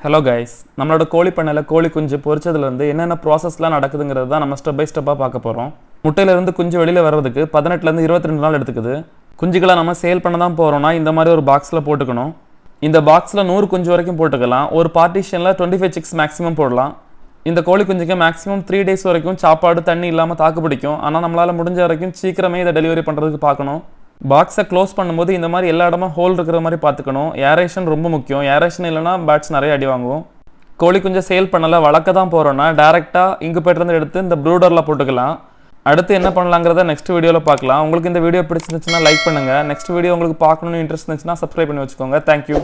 Hello guys, நம்மளோட கோழி பண்ணையில் கோழி குஞ்சு பொரிச்சதுலேருந்து என்னென்ன ப்ராசஸ்லாம் நடக்குதுங்கிறது தான் நம்ம ஸ்டெப் பை ஸ்டெப்பாக பார்க்க போகிறோம். முட்டையிலேருந்து குஞ்சு வெளியில் வர்றதுக்கு 18லேருந்து 22 நாள் எடுத்துக்குது. குஞ்சுகளை நம்ம சேல் பண்ண தான் போகிறோம்னா இந்த மாதிரி ஒரு பாக்ஸில் போட்டுக்கணும். இந்த பாக்ஸில் 100 குஞ்சு வரைக்கும் போட்டுக்கலாம். ஒரு பார்ட்டிஷனில் 25 சிக்ஸ் மேக்ஸிமம் போடலாம். இந்த கோழி குஞ்சுக்கு மேக்ஸிமம் 3 டேஸ் வரைக்கும் சாப்பாடு தண்ணி இல்லாமல் தாக்கு பிடிக்கும். ஆனால் நம்மளால் முடிஞ்ச வரைக்கும் சீக்கிரமே இதை டெலிவரி பண்ணுறதுக்கு பார்க்கணும். பாக்ஸை க்ளோஸ் பண்ணும்போது இந்த மாதிரி எல்லா இடமும் ஹோல் இருக்கிற மாதிரி பார்த்துக்கணும். ஏரேஷன் ரொம்ப முக்கியம். ஏரேஷன் இல்லைனா பேட்ஸ் நிறைய அடி வாங்குவோம். கோழி குஞ்சை சேல் பண்ணலை வளர்க்க தான் போகிறோன்னா டேரெக்டாக இங்குபேட்டர்லேருந்து எடுத்து இந்த ப்ரூடரில் போட்டுக்கலாம். அடுத்து என்ன பண்ணலாங்கிறத நெக்ஸ்ட் வீடியோவில் பார்க்கலாம். உங்களுக்கு இந்த வீடியோ பிடிச்சிருந்துச்சுன்னா லைக் பண்ணுங்கள். நெக்ஸ்ட் வீடியோ உங்களுக்கு பார்க்கணுன்னு இன்ட்ரெஸ்ட் இருந்துச்சுன்னா சப்ஸ்கிரைப் பண்ணி வச்சுக்கோங்க. தேங்க்யூ.